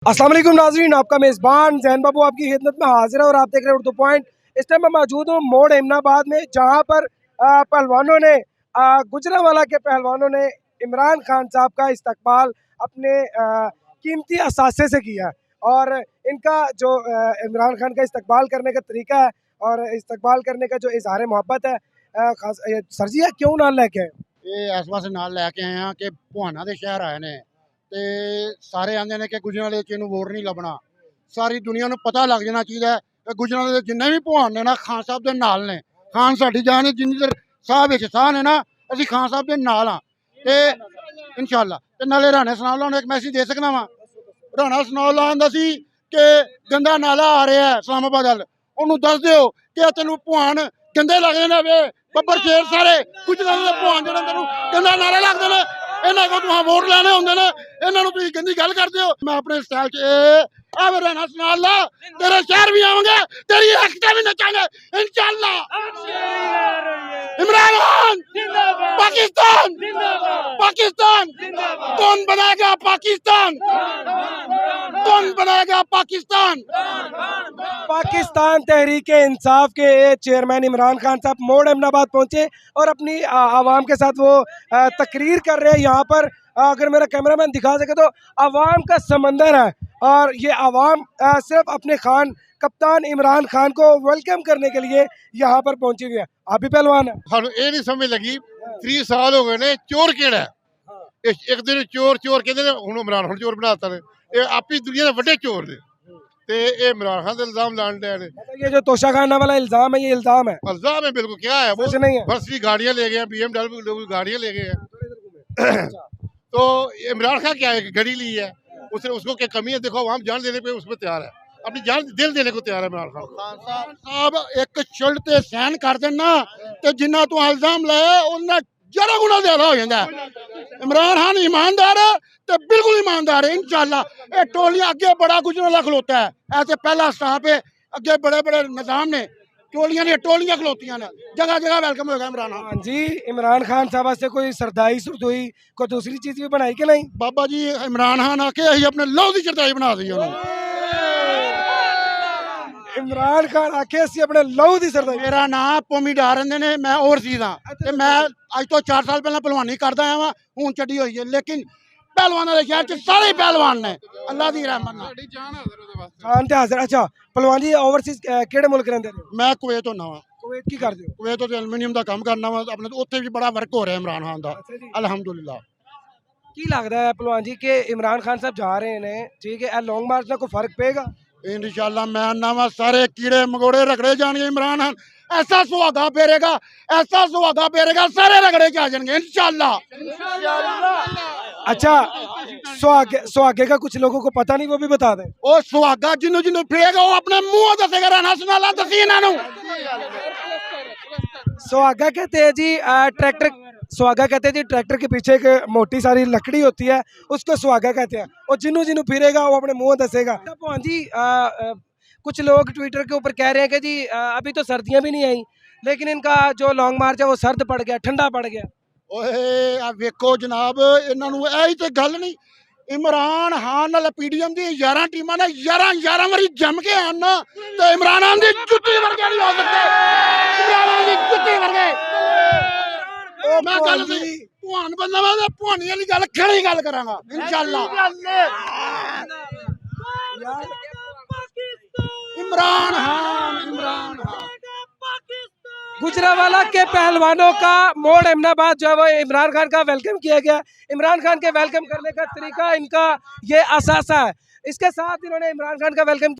अस्सलाम वालेकुम नाज़रीन, आपका मेज़बान जैन बाबू आपकी खिदमत में हाजिर है और आप देख रहे हैं उर्दू पॉइंट। इस टाइम मैं मौजूद हूँ मोड़ एमनाबाद में, जहाँ पर पहलवानों ने गुजरांवाला के पहलवानों ने इमरान खान साहब का इस्तकबाल अपने कीमती असासे से किया है। और इनका जो इमरान खान का इस्तकबाल करने का तरीका है और इस्तकबाल करने का जो इजहार मोहब्बत है, सर जी क्यों ना लेके आए? ਇਹ ਇਸ ਵਾਸਤੇ ਨਾਲ ਲੈ ਕੇ ਆਏ ਆ ਕਿ ਭਵਾਨਾ ਦੇ ਸ਼ਹਿਰ ਆਏ ਨੇ ਤੇ ਸਾਰੇ ਆਂਦੇ ਨੇ ਕਿ ਗੁਜਰਾਂਵਾਲੇ ਚ ਇਹਨੂੰ ਵੋਟ ਨਹੀਂ ਲੱਭਣਾ। ਸਾਰੀ ਦੁਨੀਆ ਨੂੰ ਪਤਾ ਲੱਗ ਜਾਣਾ ਚਾਹੀਦਾ ਕਿ ਗੁਜਰਾਂਵਾਲੇ ਦੇ ਜਿੰਨੇ ਵੀ ਭਵਾਨ ਨੇ ਨਾ ਖਾਨ ਸਾਹਿਬ ਦੇ ਨਾਲ ਨੇ। ਖਾਨ ਸਾਡੀ ਜਾਨ ਹੈ, ਜਿੰਨੀ ਦੇਰ ਸਾਹ ਵਿੱਚ ਸਾਹ ਨੇ ਨਾ ਅਸੀਂ ਖਾਨ ਸਾਹਿਬ ਦੇ ਨਾਲ ਆ ਤੇ ਇਨਸ਼ਾਅੱਲਾ। ਤੇ ਨਾਲੇ ਰਾਣਾ ਸਨਾਉਲਾ ਨੂੰ ਇੱਕ ਮੈਸੇਜ ਦੇ ਸਕਦਾ ਵਾਂ। ਰਾਣਾ ਸਨਾਉਲਾ ਆਂਦਾ ਸੀ ਕਿ ਗੰਦਾ ਨਾਲਾ ਆ ਰਿਹਾ ਇਸਲਾਮਾਬਾਦ ਵੱਲ, ਉਹਨੂੰ ਦੱਸ ਦਿਓ ਕਿ ਤੈਨੂੰ ਭਵਾਨ ਗੰਦੇ ਲੱਗਦੇ ਨੇ ਵੇ ਬੱਬਰ ਸ਼ੇਰ ਸਾਰੇ ਗੁਜਰਾਂਵਾਲੇ ਦੇ ਭਵਾਨ ਜਿਹੜੇ ਤੈਨੂੰ ਗੰਦਾ ਨਾਰੇ ਲੱਗਦੇ ਨੇ। ਇਹਨਾਂ ਕੋਲ ਤੁਸੀਂ ਵੋਟ ਲੈਣੇ ਹੁੰਦੇ ਨੇ, ਇਹਨਾਂ ਨੂੰ ਤੁਸੀਂ ਗੰਦੀ ਗੱਲ ਕਰਦੇ ਹੋ। ਮੈਂ ਆਪਣੇ ਸਟਾਈਲ 'ਚ ਆ ਮੇਰਾ ਨਾਮ ਸੁਨਾਲਾ ਤੇਰੇ ਸ਼ਹਿਰ ਵੀ ਆਵਾਂਗੇ, ਤੇਰੀ ਹੱਕਤਾਂ ਵੀ ਨਚਾਂਗੇ इंशाअल्लाह। इमरान खान पाकिस्तान पाकिस्तान कौन बनाएगा पाकिस्तान, कौन बनाएगा पाकिस्तान। पाकिस्तान तहरीक इंसाफ के चेयरमैन इमरान खान साहब मोड़ एमनाबाद पहुंचे और अपनी आवाम के साथ वो तकरीर कर रहे हैं। यहाँ पर अगर मेरा कैमरामैन दिखा सके तो आवाम का समंदर है और ये आवाम सिर्फ अपने खान कप्तान इमरान खान को वेलकम करने के लिए यहाँ पर पहुंची हुई है। आप भी पहलवान है? ਸਾਨੂੰ ਇਹ ਨਹੀਂ ਸਮਝ ਲੱਗੀ 30 ਸਾਲ ਹੋ ਗਏ ਨੇ ਚੋਰ ਕਿਹੜਾ ਇੱਕ ਦਿਨ ਚੋਰ ਚੋਰ ਕਹਿੰਦੇ ਨੇ, ਹੁਣ ਇਮਰਾਨ ਖਾਨ ਚੋਰ ਬਣਾਤਾ ਨੇ। ਇਹ ਆਪੀ ਦੁਨੀਆ ਦੇ ਵੱਡੇ ਚੋਰ ਨੇ ਤੇ ਇਹ इमरान खान ਦੇ ਇਲਜ਼ਾਮ ਲਾਣ ਦੇ ਨੇ। ये जो तोशाखाना वाला इल्जाम है, ये इल्जाम है? इल्जाम है बिल्कुल। क्या है वो? कुछ नहीं है। बस भी गाड़ियां ले गए, BMW गाड़ियां ले गए हैं। तो इमरान खान क्या है, घड़ी ली है उसने, उसको क्या कमी है? देखो आवाम जान देने पे उसमें तैयार है, अपनी जान दिल देने को तैयार है इमरान खान साहब। एक शर्ट ते सहन कर देना ते जिन्ना तू इल्जाम लाया उन्ना 11 गुना ज्यादा हो जाता है। इमरान खान ईमानदार है तो बिल्कुल ईमानदार है इंशाअल्लाह। ये टोलियां अगे बड़ा गुजरांवाला खलोता है, ऐसे पहला स्टाफ है, अगे बड़े बड़े निजाम ने, टोलियां खलोतियां ने, जगह जगह वेलकम होगा इमरान खान। हाँ जी, इमरान खान साहब से कोई सरदाई सुरदोई कोई दूसरी चीज भी बनाई कि नहीं? बाबा जी इमरान खान आके अं अपने लहू की चरदाई बना दी उन्होंने। इमरान खान आके असी अपने लहू की सरदाई। मेरा नाम पोमी डार रहिंदे ने, मैं ओवरसीज हाँ ते मैं अज तो 4 साल पहले पहलवानी करदा आया वां, हुण छड्डी होई है। लेकिन पहलवानों के शहर च सारे पहलवान ने, अल्लाह दी रहमत नाल। खान ते हाजिर। अच्छा पहलवान जी ओवरसीज केड़े मुल्क रहिंदे ने? मैं कुवैत होना वा। कुवैत की करदे हो? कुवैत तो एलुमीनियम का काम करना वा अपने, उत्थे भी बड़ा वर्क हो रहा है इमरान खान दा अल्हम्दुलिल्लाह। की लगदा है पहलवान जी कि इमरान खान साहब जा रहे ने, ठीक है, लॉन्ग मार्च ना कोई फर्क पेगा? इंशाअल्लाह मैं आना वा, सारे कीड़े मकोड़े रगड़े जाएंगे। इमरान खान ऐसा सुहागा फेरेगा, ऐसा सुहागा फेरेगा, सारे रगड़े के आ जाएंगे इंशाअल्लाह। अच्छा सुहागे का कुछ लोगों को पता नहीं, वो भी बता दें। ओ सुहागा जिन्हों जिन्हों फेरेगा वो अपने मुंह दसेगा, राणा सुनाला दसी इन्हां सुहागा कहते हैं जी ट्रैक्टर, सुहागा कहते हैं जी ट्रैक्टर के पीछे एक मोटी सारी लकड़ी होती है, उसको सुहागा कहते हैं। और जिन्हों जिन्हों फिरेगा वो अपने मुंह दसेगा। भगवान जी कुछ लोग ट्विटर के ऊपर कह रहे हैं कि जी अभी तो सर्दियां भी नहीं आई, लेकिन इनका जो लॉन्ग मार्च है वो सर्द पड़ गया, ठंडा पड़ गया। ओए आ वेखो जनाब, इन्हां नूं ऐ ते गल नहीं। इमरान खान नाल पीडीएम दी 11 टीमां ने 11 वारी जम के आना ते इमरान खान दी जुत्ती वर्गे नहीं हो सकते। इमरान खान दी जुत्ती वर्गे मैं गल सी भवान बंदा मैं भवानी वाली गल खड़ी गल करांगा इंशाअल्लाह। इमरान खान गुजरांवाला के पहलवानों का मोड़ एमनाबाद जो है वो इमरान खान का वेलकम किया गया। इमरान खान के वेलकम करने का तरीका इनका ये असासा है। इसके साथ इन्होंने इमरान खान का वेलकम